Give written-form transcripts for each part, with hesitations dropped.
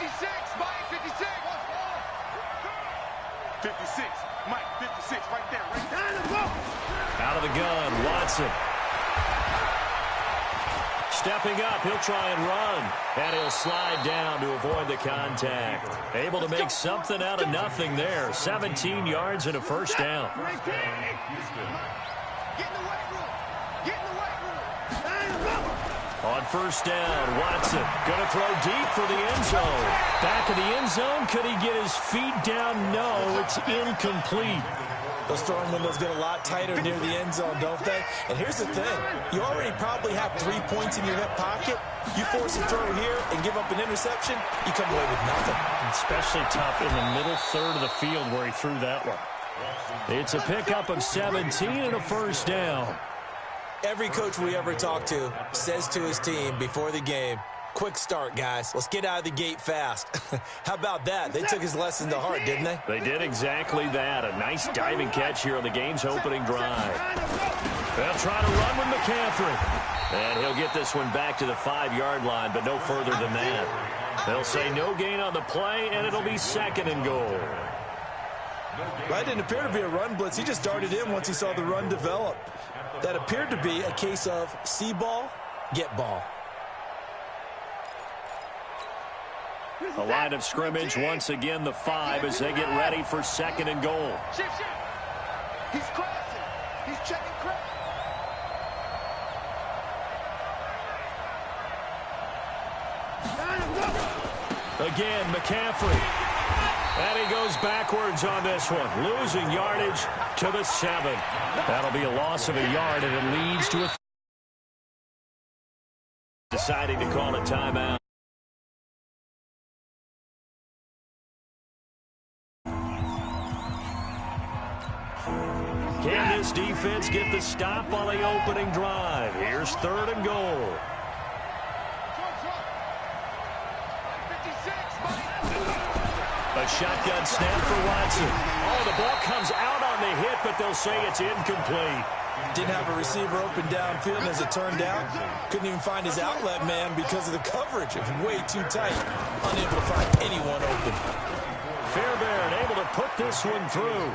Mike, 56. 56, Mike, 56, right there, right there. Out of the gun, Watson. Stepping up, he'll try and run. And he'll slide down to avoid the contact. Able to make something out of nothing there. 17 yards and a first down. On first down, Watson going to throw deep for the end zone. Back of the end zone, could he get his feet down? No, it's incomplete. Those throwing windows get a lot tighter near the end zone, don't they? And here's the thing. You already probably have 3 points in your hip pocket. You force a throw here and give up an interception, you come away with nothing. Especially tough in the middle third of the field where he threw that one. It's a pickup of 17 and a first down. Every coach we ever talk to says to his team before the game, quick start, guys. Let's get out of the gate fast. How about that? They took his lesson to heart, didn't they? They did exactly that. A nice diving catch here on the game's opening drive. They'll try to run with McCaffrey. And he'll get this one back to the 5-yard line, but no further than that. They'll say no gain on the play, and it'll be second and goal. Well, it didn't appear to be a run blitz. He just darted in once he saw the run develop. That appeared to be a case of see ball, get ball. A line of scrimmage, once again the 5 as they get ready for second and goal. Shift. He's crossing. He's checking cross. Again, McCaffrey. And he goes backwards on this one, losing yardage to the 7. That'll be a loss of a yard, and it leads to a deciding to call a timeout. Can this defense get the stop on the opening drive? Here's third and goal. A shotgun snap for Watson. Oh, the ball comes out on the hit, but they'll say it's incomplete. Didn't have a receiver open downfield, as it turned out. Couldn't even find his outlet man because of the coverage. It was way too tight. Unable to find anyone open. Fairbairn able to put this one through.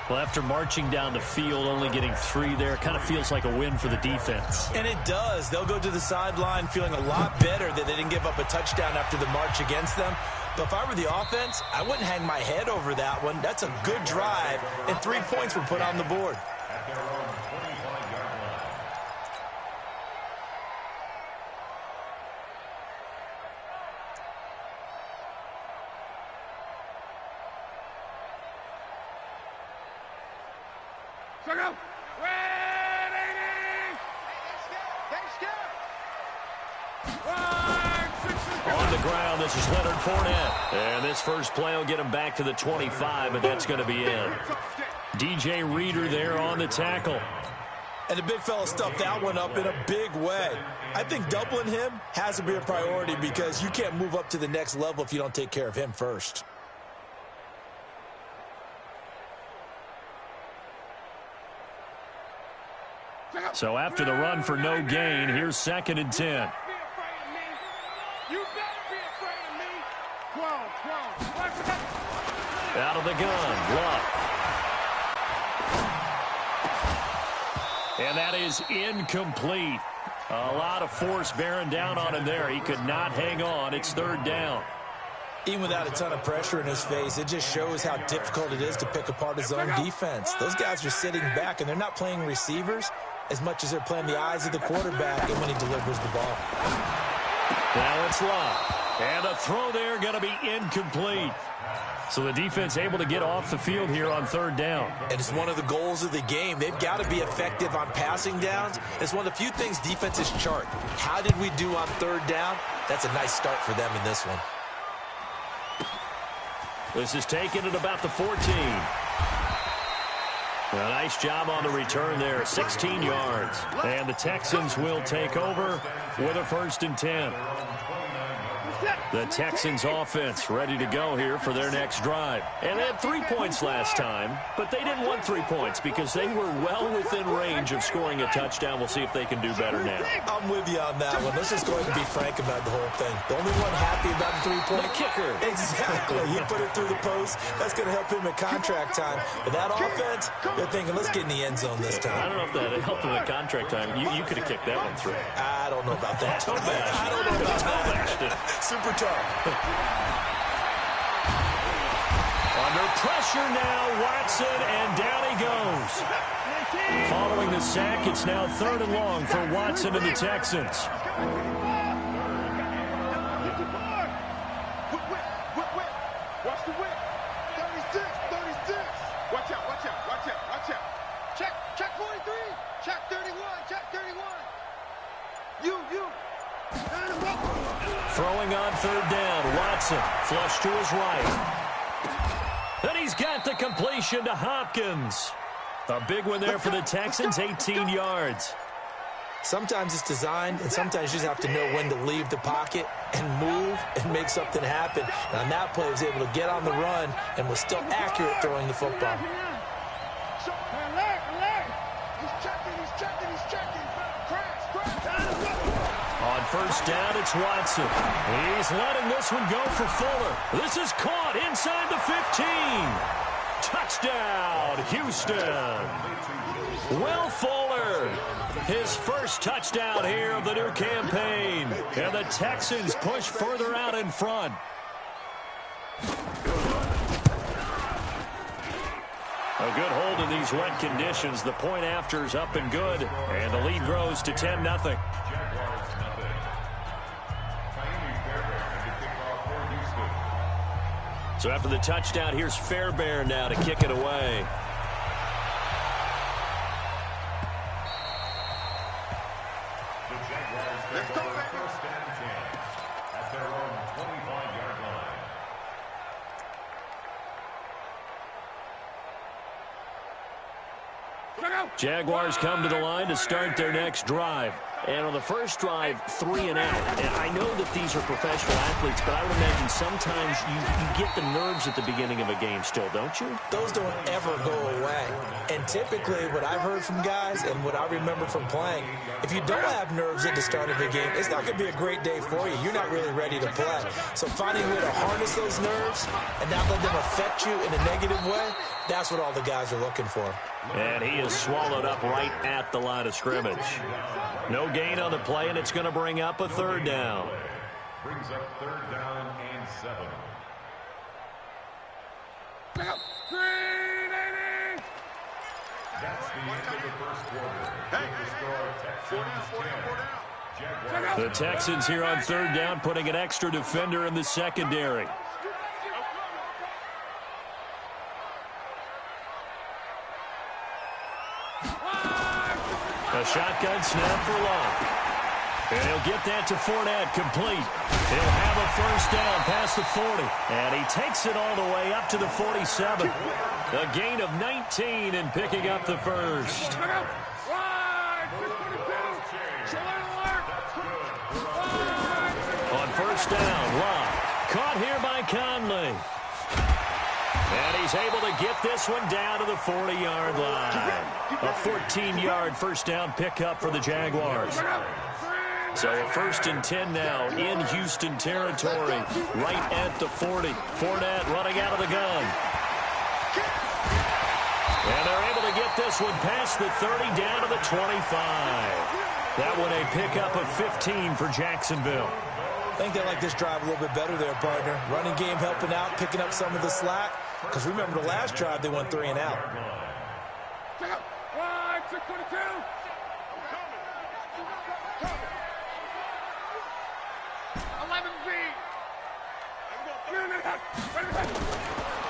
Well, after marching down the field, only getting 3 there, kind of feels like a win for the defense. And it does. They'll go to the sideline feeling a lot better that they didn't give up a touchdown after the march against them. But if I were the offense, I wouldn't hang my head over that one. That's a good drive, and 3 points were put on the board. On the ground, this is Leonard Fournette. And this first play will get him back to the 25, but that's going to be it. DJ Reader there on the tackle. And the big fella stuffed that one up in a big way. I think doubling him has to be a priority because you can't move up to the next level if you don't take care of him first. So after the run for no gain, here's second and 10. Out of the gun, Luck. And that is incomplete. A lot of force bearing down on him there. He could not hang on. It's third down. Even without a ton of pressure in his face, it just shows how difficult it is to pick apart his own defense. Those guys are sitting back, and they're not playing receivers as much as they're playing the eyes of the quarterback and when he delivers the ball. Now it's Luck. And a throw there going to be incomplete. So the defense able to get off the field here on third down. And it's one of the goals of the game. They've got to be effective on passing downs. It's one of the few things defenses chart. How did we do on third down? That's a nice start for them in this one. This is taken at about the 14. A nice job on the return there, 16 yards. And the Texans will take over with a 1st and 10. The Texans offense ready to go here for their next drive. And they had 3 points last time, but they didn't want 3 points because they were well within range of scoring a touchdown. We'll see if they can do better now. I'm with you on that one. Let's just go ahead and be frank about the whole thing. The only one happy about the 3-point. The kicker. Exactly. He put it through the post. That's going to help him at contract time. But that offense, they're thinking, let's get in the end zone this time. I don't know if that helped him at contract time. You could have kicked that one through. I don't know about that. I don't know about that. Super tough. Under pressure now, Watson, and down he goes. Following the sack, it's now 3rd and long for Watson and the Texans. Watch the whip. 36. Watch out. Check 43. Check 31. Throwing on 3rd down, Watson, flush to his right. And he's got the completion to Hopkins. A big one there for the Texans, 18 yards. Sometimes it's designed, and sometimes you just have to know when to leave the pocket and move and make something happen. And on that play, he was able to get on the run and was still accurate throwing the football. On 1st down, it's Watson. He's letting this one go for Fuller. This is caught inside the 15. Touchdown, Houston. Will Fuller, his first touchdown here of the new campaign. And the Texans push further out in front. A good hold in these wet conditions. The point after is up and good. And the lead grows to 10-0. So after the touchdown, here's Fairbairn now to kick it away. Let's go, baby. First and 10 at their own 25-yard line. Jaguars come to the line to start their next drive. And on the first drive, 3 and out. And I know that these are professional athletes, but I would imagine sometimes you get the nerves at the beginning of a game still, don't you? Those don't ever go away. And typically what I've heard from guys and what I remember from playing, if you don't have nerves at the start of the game, it's not going to be a great day for you. You're not really ready to play. So finding a way to harness those nerves and not let them affect you in a negative way, that's what all the guys are looking for. And he is swallowed up right at the line of scrimmage. No gain on the play, and it's going to bring up a 3rd down. Brings up 3rd down and 7. That's the end of the first quarter. Hey, The Texans here on 3rd down, putting an extra defender in the secondary. A shotgun snap for Long. And he'll get that to Fournette, complete. He'll have a 1st down past the 40. And he takes it all the way up to the 47. A gain of 19 and picking up the 1st. On 1st down, Locke. Caught here by Conley. And he's able to get this one down to the 40-yard line. A 14-yard 1st down pickup for the Jaguars. So a 1st and 10 now in Houston territory, right at the 40. Fournette running out of the gun. And they're able to get this one past the 30 down to the 25. That one a pickup of 15 for Jacksonville. I think they like this drive a little bit better there, partner. Running game helping out, picking up some of the slack. Because remember the last drive, they went 3 and out.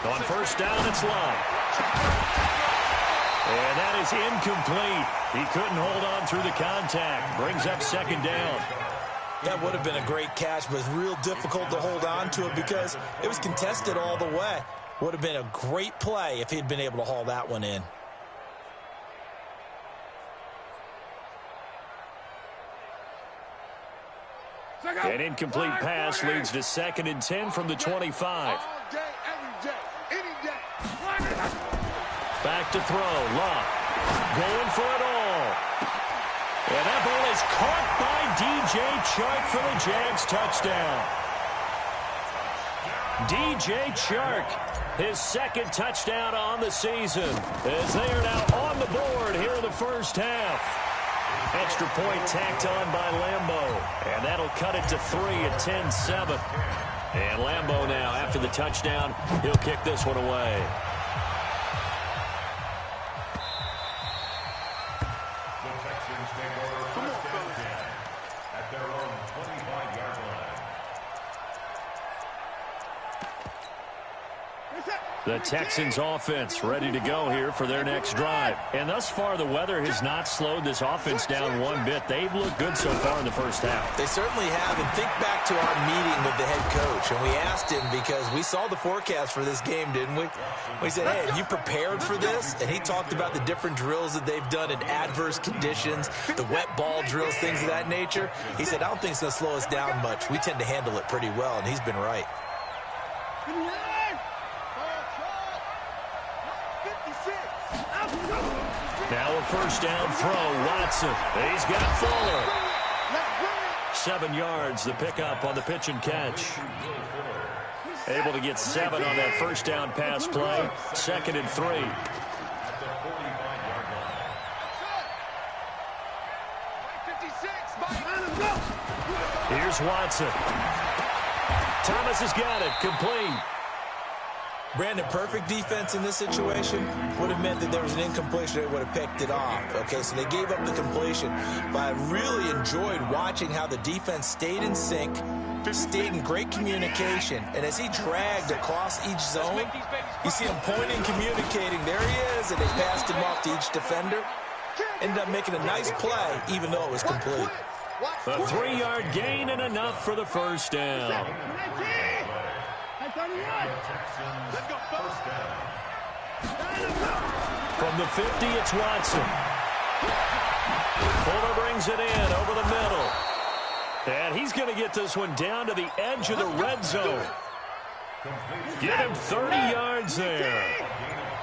On 1st down, it's Love. And that is incomplete. He couldn't hold on through the contact. Brings up 2nd down. That would have been a great catch, but it's real difficult to hold on to it because it was contested all the way. Would have been a great play if he'd been able to haul that one in. And An incomplete pass leads to 2nd and 10 from the 25. All day, every day, any day. Back to throw. Love going for it all. And that ball is caught by DJ Chark for the Jags touchdown. DJ Chark, his 2nd touchdown on the season, as they are now on the board here in the first half. Extra point tacked on by Lambeau, and that'll cut it to 3 at 10-7. And Lambeau now, after the touchdown, he'll kick this one away. The Texans offense ready to go here for their next drive. And thus far, the weather has not slowed this offense down one bit. They've looked good so far in the first half. They certainly have. And think back to our meeting with the head coach. And we asked him, because we saw the forecast for this game, didn't we? We said, hey, have you prepared for this? And he talked about the different drills that they've done in adverse conditions, the wet ball drills, things of that nature. He said, I don't think it's going to slow us down much. We tend to handle it pretty well, and he's been right. Now a first down throw. Watson. He's got Fuller. 7 yards, the pickup on the pitch and catch. Able to get 7 on that first down pass play. 2nd and 3. Here's Watson. Thomas has got it. Complete. Brandon, perfect defense in this situation would have meant that there was an incompletion. They would have picked it off. Okay, so they gave up the completion. But I really enjoyed watching how the defense stayed in sync, stayed in great communication. And as he dragged across each zone, you see him pointing, communicating. There he is, and they passed him off to each defender. Ended up making a nice play, even though it was complete. A 3-yard gain and enough for the first down. From the 50, it's Watson. Fuller brings it in over the middle. And he's going to get this one down to the edge of the red zone. Give him 30 yards there.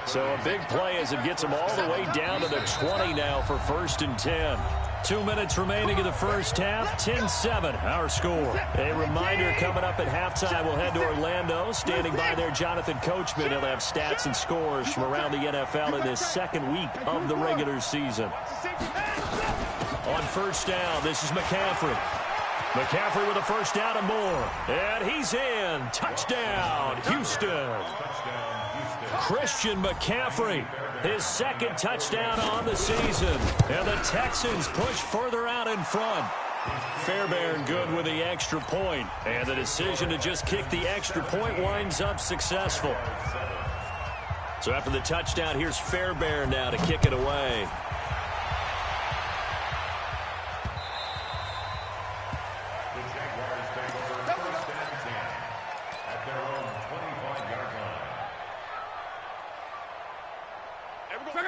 So a big play as it gets him all the way down to the 20 now for 1st and 10. 2 minutes remaining in the first half. 10-7, our score. A reminder, coming up at halftime, we'll head to Orlando. Standing by there, Jonathan Coachman. He'll have stats and scores from around the NFL in this 2nd week of the regular season. On first down, this is McCaffrey. McCaffrey with a first down and more. And he's in. Touchdown, Houston. Christian McCaffrey, his 2nd touchdown on the season. And the Texans push further out in front. Fairbairn good with the extra point. And the decision to just kick the extra point winds up successful. So after the touchdown, here's Fairbairn now to kick it away.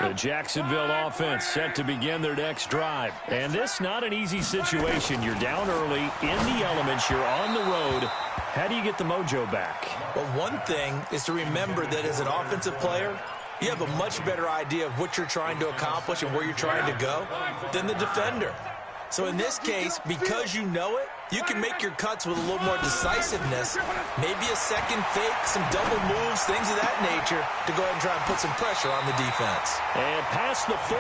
The Jacksonville offense set to begin their next drive. And this not an easy situation. You're down early, in the elements, you're on the road. How do you get the mojo back? Well, one thing is to remember that as an offensive player, you have a much better idea of what you're trying to accomplish and where you're trying to go than the defender. So in this case, because you know it, you can make your cuts with a little more decisiveness, maybe a second fake, some double moves, things of that nature, to go ahead and try and put some pressure on the defense. And past the 40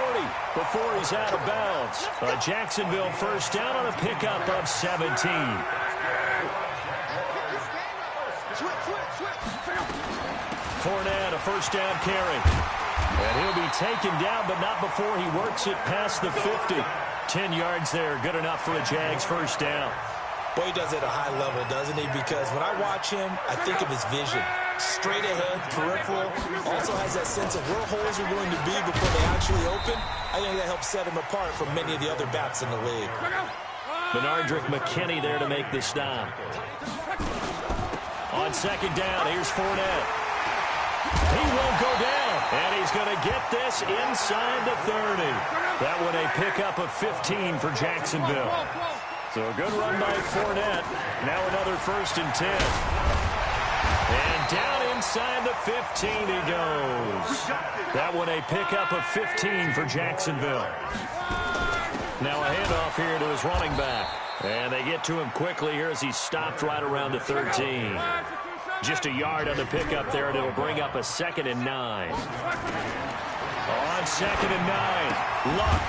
before he's out of bounds. A Jacksonville first down on a pickup of 17. Fournette, a first down carry. And he'll be taken down, but not before he works it past the 50. 10 yards there, good enough for a Jags first down. Boy, he does it at a high level, doesn't he? Because when I watch him, I think of his vision. Straight ahead, peripheral, also has that sense of where holes are going to be before they actually open. I think that helps set him apart from many of the other backs in the league. Benardrick McKinney there to make the stop. On second down, here's Fournette. He won't go down, and he's going to get this inside the 30. That one a pickup of 15 for Jacksonville. So a good run by Fournette. Now another 1st and 10. And down inside the 15 he goes. That one a pickup of 15 for Jacksonville. Now a handoff here to his running back. And they get to him quickly here as he's stopped right around the 13. Just a yard on the pickup there, and it'll bring up a 2nd and 9. On 2nd and 9, Luck.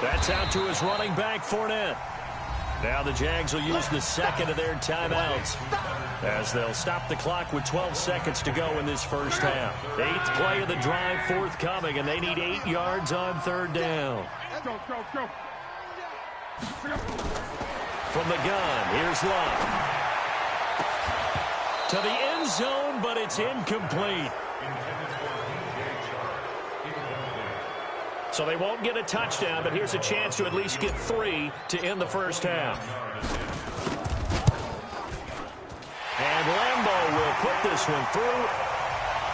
That's out to his running back, Fournette. Now the Jags will use the 2nd of their timeouts as they'll stop the clock with 12 seconds to go in this first half. 8th play of the drive forthcoming, and they need 8 yards on 3rd down. From the gun, here's Luck. To the end zone, but it's incomplete. So they won't get a touchdown, but here's a chance to at least get 3 to end the first half. And Lambeau will put this one through.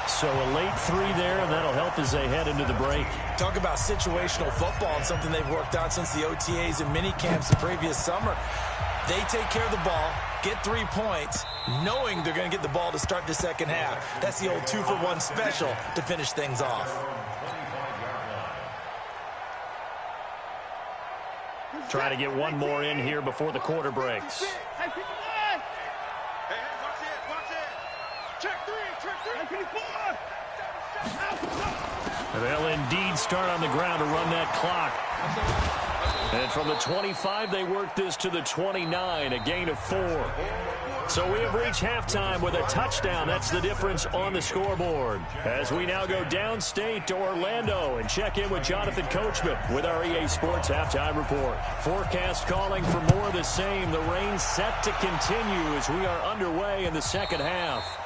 So a late 3 there, and that'll help as they head into the break. Talk about situational football and something they've worked on since the OTAs and mini camps the previous summer. They take care of the ball, get 3 points, knowing they're going to get the ball to start the second half. That's the old 2-for-1 special to finish things off. Try to get one more in here before the quarter breaks. Hey, watch it. Check 3. They'll indeed start on the ground to run that clock. And from the 25, they work this to the 29, a gain of 4. So we have reached halftime with a touchdown. That's the difference on the scoreboard. As we now go downstate to Orlando and check in with Jonathan Coachman with our EA Sports Halftime Report. Forecast calling for more of the same. The rain set to continue as we are underway in the second half.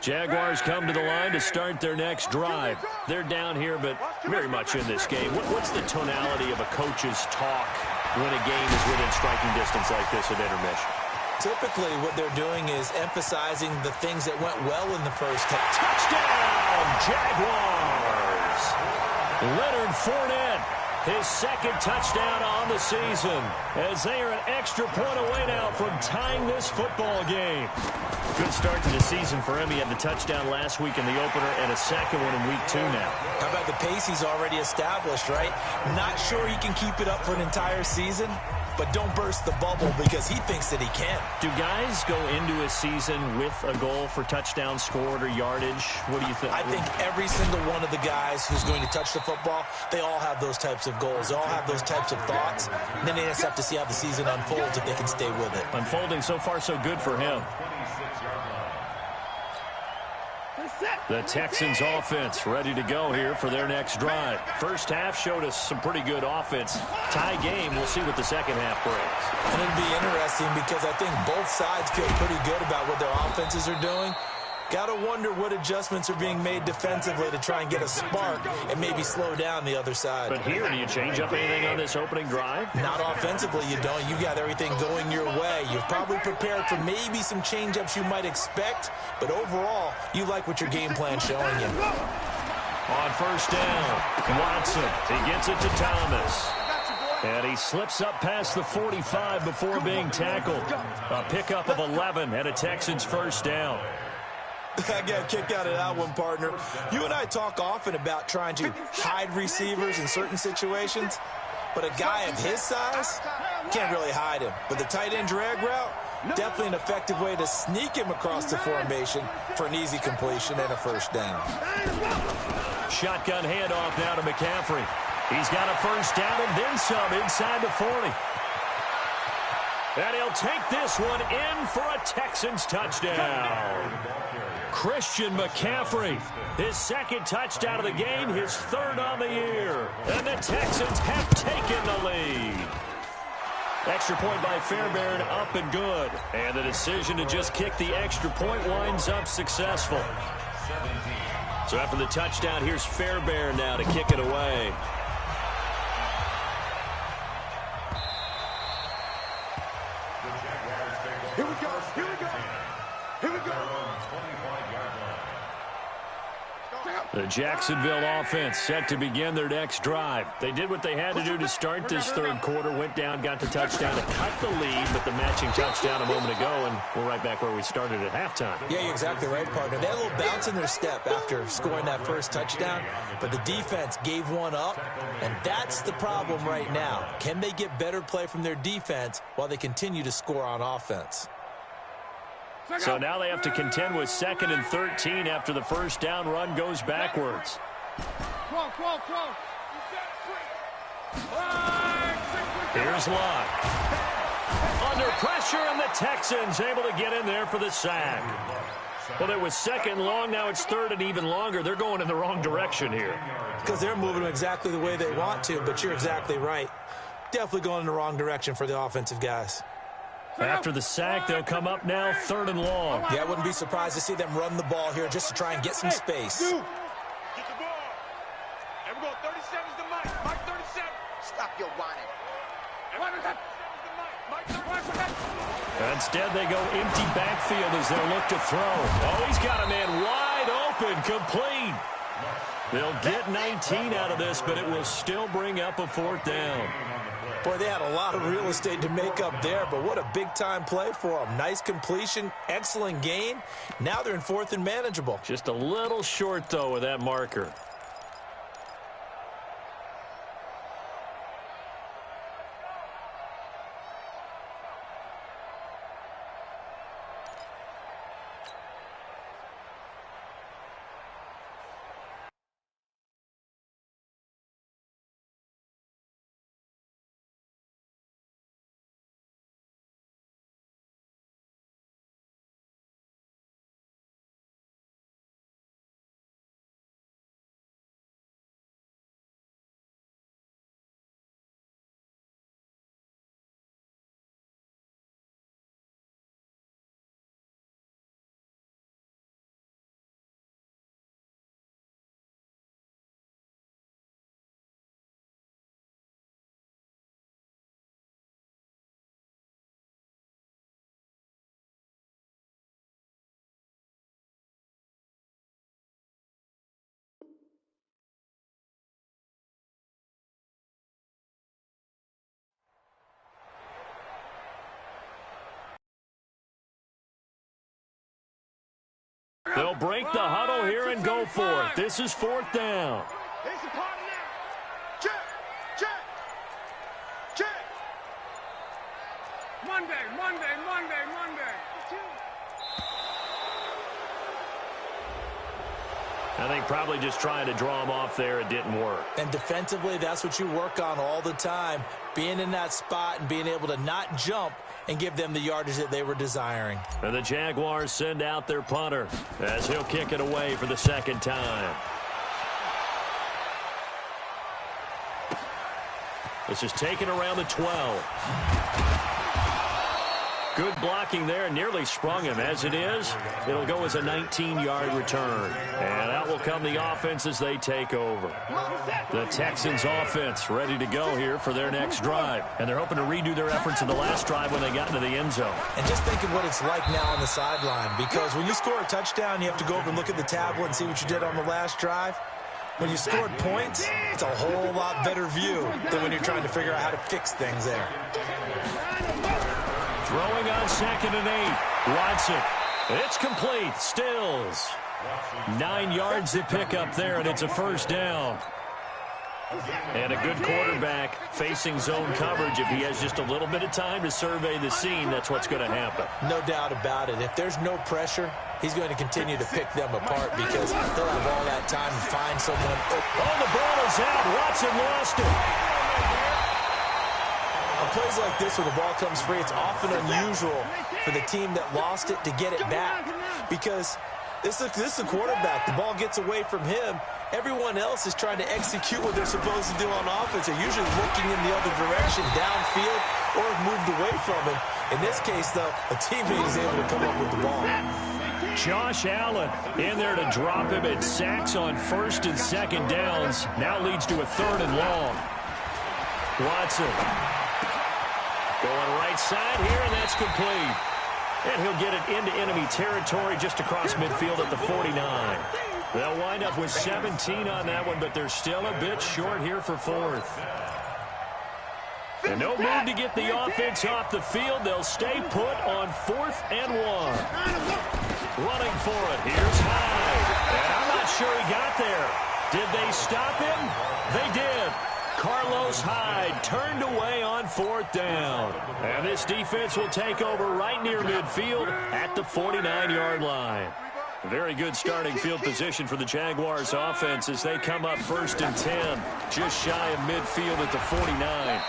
Jaguars come to the line to start their next drive. They're down here, but very much in this game. What's the tonality of a coach's talk when a game is within striking distance like this at intermission? Typically, what they're doing is emphasizing the things that went well in the first half. Touchdown, Jaguars! Leonard Fournette, his 2nd touchdown on the season, as they are an extra point away now from tying this football game. Good start to the season for him. He had the touchdown last week in the opener and a 2nd one in week 2 now. How about the pace he's already established, right? Not sure he can keep it up for an entire season, but don't burst the bubble because he thinks that he can. Do guys go into a season with a goal for touchdown scored or yardage? What do you think? I think every single one of the guys who's going to touch the football, they all have those types of goals. They all have those types of thoughts. And then they just have to see how the season unfolds if they can stay with it. Unfolding so far so good for him. The Texans offense ready to go here for their next drive. First half showed us some pretty good offense. Tie game, we'll see what the second half brings. And it'll be interesting because I think both sides feel pretty good about what their offenses are doing. Got to wonder what adjustments are being made defensively to try and get a spark and maybe slow down the other side. But here, do you change up anything on this opening drive? Not offensively, you don't. You got everything going your way. You've probably prepared for maybe some change-ups you might expect, but overall, you like what your game plan's showing you. On first down, Watson, he gets it to Thomas. And he slips up past the 45 before being tackled. A pickup of 11 and a Texans first down. I got a kick out of that one, partner. You and I talk often about trying to hide receivers in certain situations, but a guy of his size can't really hide him. But the tight end drag route, definitely an effective way to sneak him across the formation for an easy completion and a first down. Shotgun handoff now to McCaffrey. He's got a first down and then some inside the 40. And he'll take this one in for a Texans touchdown. Christian McCaffrey, his 2nd touchdown of the game, his 3rd on the year. And the Texans have taken the lead. Extra point by Fairbairn, up and good. And the decision to just kick the extra point winds up successful. So after the touchdown, here's Fairbairn now to kick it away. The Jacksonville offense set to begin their next drive. They did what they had to do to start this third quarter, went down, got the touchdown to cut the lead, but the matching touchdown a moment ago, and we're right back where we started at halftime. Yeah, you're exactly right, partner. They had a little bounce in their step after scoring that first touchdown, but the defense gave one up, and that's the problem right now. Can they get better play from their defense while they continue to score on offense? So now they have to contend with 2nd and 13 after the first down run goes backwards. Here's Locke. Under pressure, and the Texans able to get in there for the sack. Well, it was 2nd and long. Now it's 3rd and even longer. They're going in the wrong direction here. Because they're moving exactly the way they want to, but you're exactly right. Definitely going in the wrong direction for the offensive guys. After the sack, they'll come up now 3rd and long. Yeah, I wouldn't be surprised to see them run the ball here just to try and get some space. Get the ball. And we're going 37's the Mike. Mike 37. Stop your whining. Instead, they go empty backfield as they'll look to throw. Oh, he's got a man wide open, complete. They'll get 19 out of this, but it will still bring up a 4th down. Boy, they had a lot of real estate to make up there, but what a big-time play for them. Nice completion, excellent gain. Now they're in 4th and manageable. Just a little short, though, with that marker. They'll break the huddle here and go for it. This is 4th down. Here's the party now. Check, check, check. Monday. I think probably just trying to draw him off there, it didn't work. And defensively, that's what you work on all the time, being in that spot and being able to not jump and give them the yardage that they were desiring. And the Jaguars send out their punter as he'll kick it away for the 2nd time. This is taken around the 12. Good blocking there, nearly sprung him. As it is, it'll go as a 19-yard return. And out will come the offense as they take over. The Texans offense ready to go here for their next drive. And they're hoping to redo their efforts in the last drive when they got into the end zone. And just think of what it's like now on the sideline, because when you score a touchdown, you have to go over and look at the tablet and see what you did on the last drive. When you scored points, it's a whole lot better view than when you're trying to figure out how to fix things there. Throwing on 2nd and 8. Watson. It's complete. Stills. 9 yards to pick up there, and it's a 1st down. And a good quarterback facing zone coverage. If he has just a little bit of time to survey the scene, that's what's going to happen. No doubt about it. If there's no pressure, he's going to continue to pick them apart because he'll have all that time to find someone. Oh, the ball is out. Watson lost it. On plays like this where the ball comes free, it's often unusual for the team that lost it to get it back because this is a quarterback. The ball gets away from him. Everyone else is trying to execute what they're supposed to do on offense. They're usually looking in the other direction, downfield, or moved away from him. In this case, though, a teammate is able to come up with the ball. Josh Allen in there to drop him at sacks on 1st and 2nd downs. Now leads to a 3rd and long. Watson going right side here, and that's complete. And he'll get it into enemy territory just across midfield at the 49. They'll wind up with 17 on that one, but they're still a bit short here for fourth. And no move to get the offense off the field. They'll stay put on 4th and 1. Running for it. Here's Hyde. And I'm not sure he got there. Did they stop him? They did. Carlos Hyde turned away on 4th down. And this defense will take over right near midfield at the 49-yard line. Very good starting field position for the Jaguars offense as they come up 1st and 10, just shy of midfield at the 49.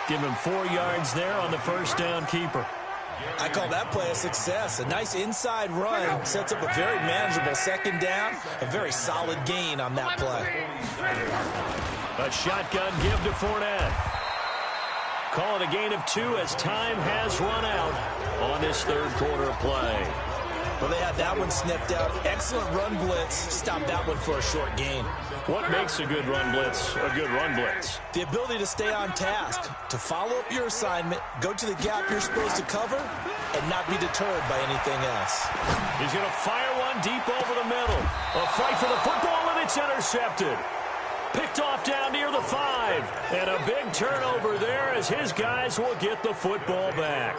Give him 4 yards there on the first down keeper. I call that play a success. A nice inside run sets up a very manageable 2nd down. A very solid gain on that play. A shotgun give to Fournette. Call it a gain of 2 as time has run out on this 3rd quarter play. Well, they had that one sniffed out. Excellent run blitz. Stopped that one for a short gain. What makes a good run blitz a good run blitz? The ability to stay on task, to follow up your assignment, go to the gap you're supposed to cover, and not be deterred by anything else. He's going to fire one deep over the middle. A fight for the football, and it's intercepted. Picked off down near the 5. And a big turnover there as his guys will get the football back.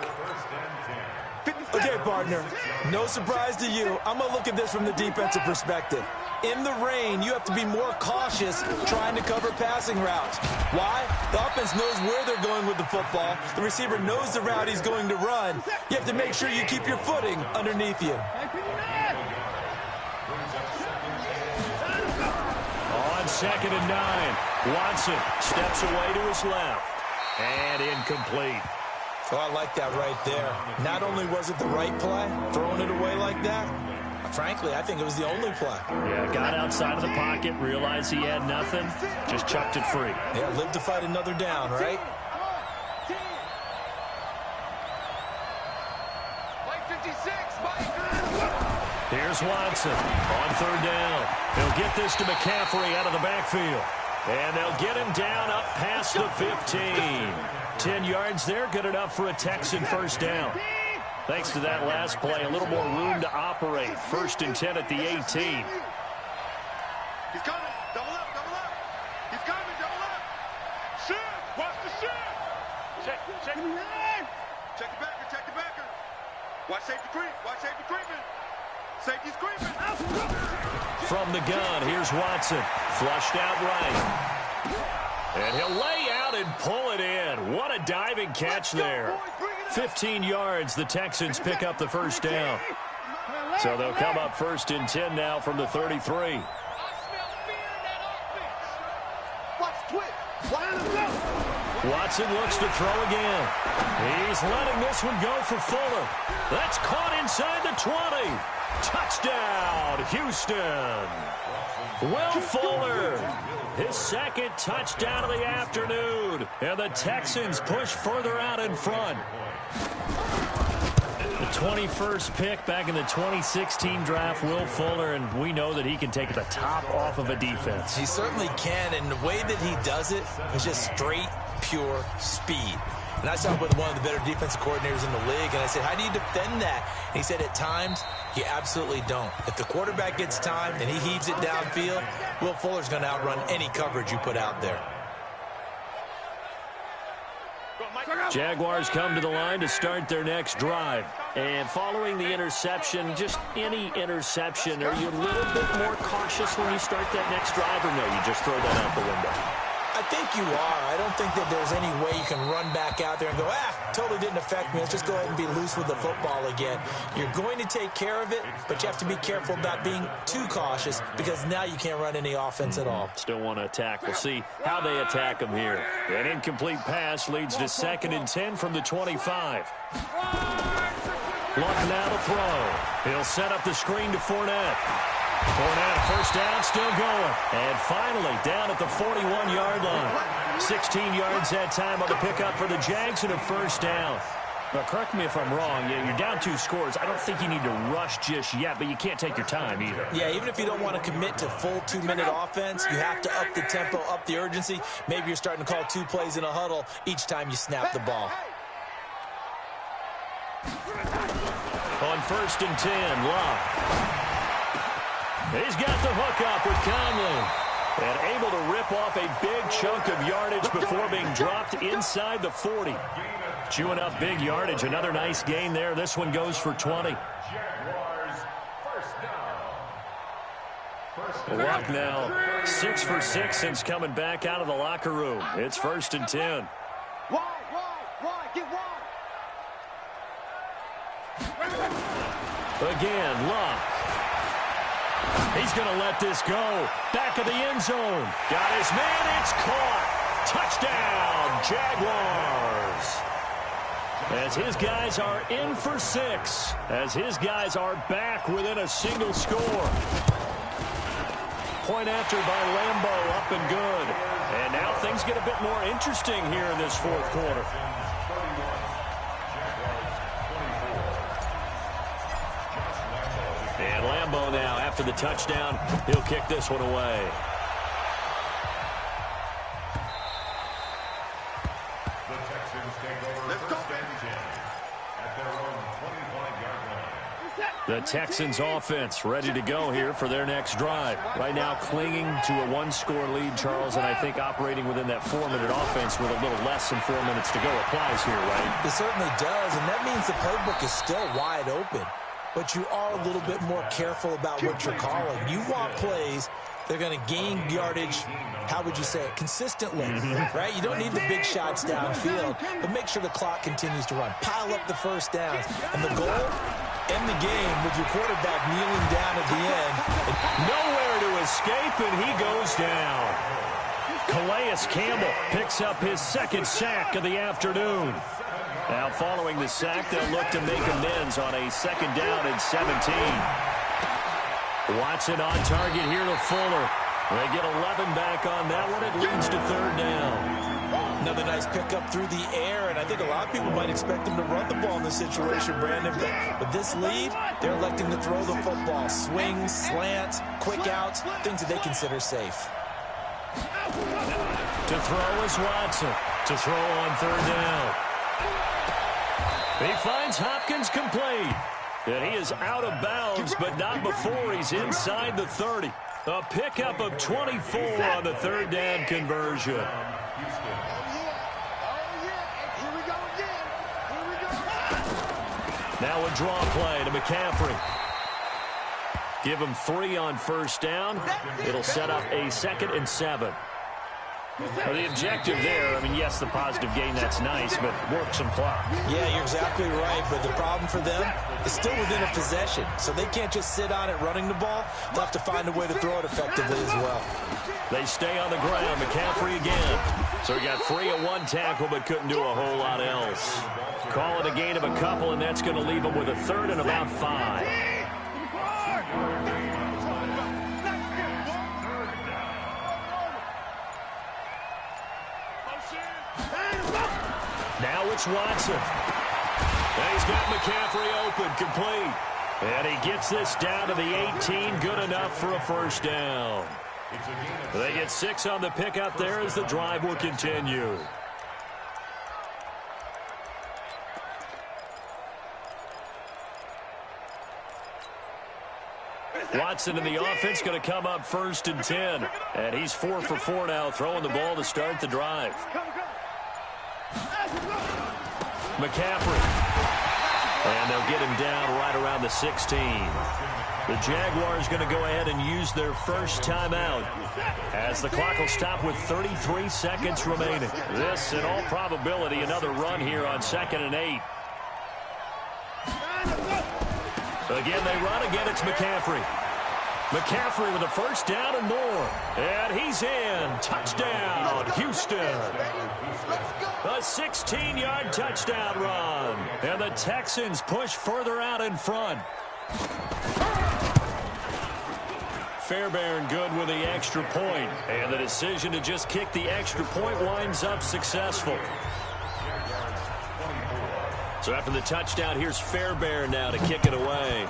Okay, partner, no surprise to you. I'm going to look at this from the defensive perspective. In the rain, you have to be more cautious trying to cover passing routes. Why? The offense knows where they're going with the football. The receiver knows the route he's going to run. You have to make sure you keep your footing underneath you. On 2nd and 9, Watson steps away to his left. And incomplete. Oh, I like that right there. Not only was it the right play, throwing it away like that, frankly, I think it was the only play. Yeah, got outside of the pocket, realized he had nothing, just chucked it free. Yeah, live to fight another down, right? Here's Watson on 3rd down. He'll get this to McCaffrey out of the backfield. And they'll get him down up past the 15. 10 yards there, good enough for a Texan first down. Thanks to that last play, a little more room to operate. 1st and 10 at the 18. He's coming. Double up, double up. He's coming, double up. Shift. Watch the shift. Check the backer, check the backer. Watch safety creep. Watch safety creeping. Safety's creeping. From the gun, here's Watson. Flushed out right. And he'll lay out and pull it in. What a diving catch there. 15 yards, the Texans pick up the first down. So they'll come up 1st and 10 now from the 33. Watson looks to throw again. He's letting this one go for Fuller. That's caught inside the 20. Touchdown, Houston. Will Fuller, his 2nd touchdown of the afternoon. And the Texans push further out in front. The 21st pick back in the 2016 draft, Will Fuller, and we know that he can take the top off of a defense. He certainly can, and the way that he does it is just straight, pure speed. And I saw him with one of the better defensive coordinators in the league, and I said, how do you defend that? And he said, at times, you absolutely don't. If the quarterback gets time and he heaves it downfield, Will Fuller's going to outrun any coverage you put out there. Jaguars come to the line to start their next drive. And following the interception, just any interception, are you a little bit more cautious when you start that next drive, or no, you just throw that out the window? I think you are. I don't think that there's any way you can run back out there and go, totally didn't affect me. Let's just go ahead and be loose with the football again. You're going to take care of it, but you have to be careful about being too cautious because now you can't run any offense at all. Still want to attack. We'll see how they attack him here. An incomplete pass leads to 2nd and 10 from the 25. Luck now to throw. He'll set up the screen to Fournette. Fournette, first down, still going. And finally, down at the 41-yard line. 16 yards that time on the pickup for the Jags and a first down. Now, correct me if I'm wrong. You're down 2 scores. I don't think you need to rush just yet, but you can't take your time either. Yeah, even if you don't want to commit to full 2-minute offense, you have to up the tempo, up the urgency. Maybe you're starting to call 2 plays in a huddle each time you snap the ball. On 1st and 10, Love. He's got the hook up with Conley. And able to rip off a big chunk of yardage before being dropped inside the 40. Chewing up big yardage. Another nice gain there. This one goes for 20. Luck now 6 for 6 since coming back out of the locker room. It's 1st and 10. Again, Luck. He's going to let this go. Back of the end zone. Got his man. It's caught. Touchdown, Jaguars. As his guys are in for 6. As his guys are back within a single score. Point after by Lambeau, up and good. And now things get a bit more interesting here in this 4th quarter. And Lambeau now, after the touchdown, he'll kick this one away. The Texans take over first and 10 at their own 25-yard line. The Texans offense ready to go here for their next drive. Right now clinging to a 1-score lead, Charles, and I think operating within that 4-minute offense with a little less than 4 minutes to go applies here, right? It certainly does, and that means the playbook is still wide open. But you are a little bit more careful about what you're calling. You want plays that are going to gain yardage, how would you say it, consistently, right? You don't need the big shots downfield, but make sure the clock continues to run. Pile up the first downs. And the goal, end the game with your quarterback kneeling down at the end. Nowhere to escape, and he goes down. Calais Campbell picks up his 2nd sack of the afternoon. Now, following the sack, they'll look to make amends on a 2nd down and 17. Watson on target here to Fuller. They get 11 back on that one. It leads to 3rd down. Another nice pickup through the air, and I think a lot of people might expect them to run the ball in this situation, Brandon. But with this lead, they're electing to throw the football. Swings, slants, quick outs, things that they consider safe. To throw is Watson. To throw on 3rd down. He finds Hopkins complete. And he is out of bounds, but not before he's inside the 30. A pickup of 24 on the 3rd down conversion. Now a draw play to McCaffrey. Give him 3 on 1st down. It'll set up a 2nd and 7. Well, the objective there, I mean, yes, the positive gain, that's nice, but work some clock. Yeah, you're exactly right, but the problem for them is still within a possession, so they can't just sit on it running the ball. They'll have to find a way to throw it effectively as well. They stay on the ground. McCaffrey again. So he got free of 1 tackle, but couldn't do a whole lot else. Call it a gain of a couple, and that's going to leave him with a 3rd and about 5. Now it's Watson. And he's got McCaffrey open, complete. And he gets this down to the 18, good enough for a 1st down. They get 6 on the pickup there as the drive will continue. Watson in the offense going to come up 1st and 10. And he's 4 for 4 now, throwing the ball to start the drive. McCaffrey. And they'll get him down right around the 16. The Jaguars going to go ahead and use their first timeout as the clock will stop with 33 seconds remaining. This, in all probability, another run here on 2nd and 8. Again, they run. Again, it's McCaffrey. McCaffrey with a 1st down and more. And he's in. Touchdown, Houston. A 16-yard touchdown run. And the Texans push further out in front. Fairbairn good with the extra point. And the decision to just kick the extra point winds up successful. So after the touchdown, here's Fairbairn now to kick it away.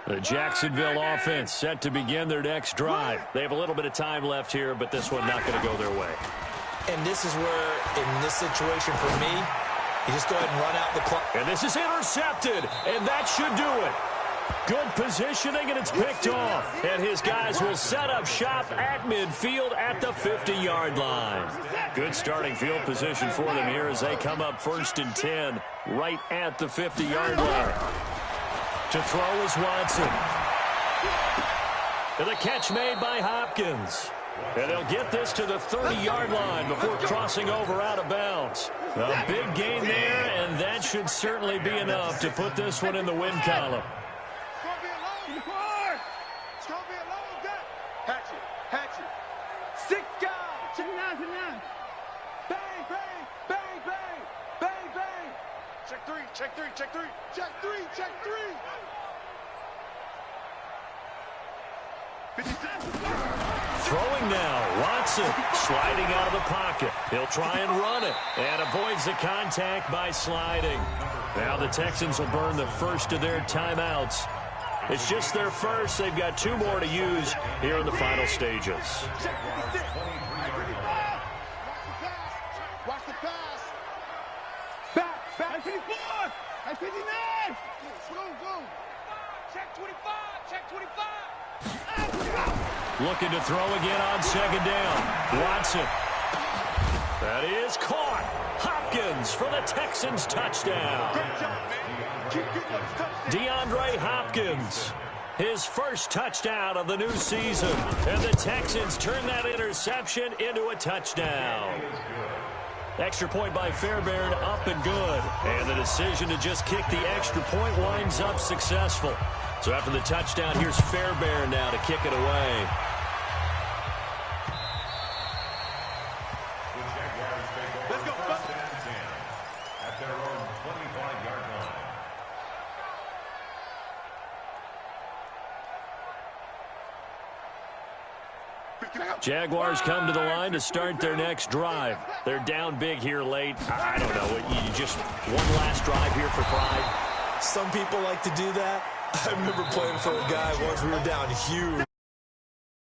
The Jacksonville offense set to begin their next drive. They have a little bit of time left here, but this one not going to go their way. And this is where, in this situation for me, you just go ahead and run out the clock. And this is intercepted, and that should do it. Good positioning, and it's picked off. And his guys will set up shop at midfield at the 50-yard line. Good starting field position for them here as they come up 1st and 10 right at the 50-yard line. To throw is Watson. And the catch made by Hopkins. And they'll get this to the 30-yard line before crossing over out of bounds. A big gain there, and that should certainly be enough to put this one in the win column. Hatchet. 6 guys. Check 9. Bang, bang, bang, bang, bang, bang. Check 3. Check 3. 57. Throwing now, Watson sliding out of the pocket. He'll try and run it and avoids the contact by sliding. Now the Texans will burn the first of their timeouts. It's just their first. They've got 2 more to use here in the final stages. Watch the pass. Back 54. Back 59. Go. Check 25. Looking to throw again on 2nd down. Watson. That is caught. Hopkins for the Texans touchdown. Great job, man. Keep getting those touchdowns. DeAndre Hopkins, his first touchdown of the new season. And the Texans turn that interception into a touchdown. Extra point by Fairbairn, up and good. And the decision to just kick the extra point winds up successful. So after the touchdown, here's Fairbairn now to kick it away. Let's go. At their own 25-yard line. Jaguars come to the line to start their next drive. They're down big here late. I don't know. You just one last drive here for pride. Some people like to do that. I remember playing for a guy once we were down huge.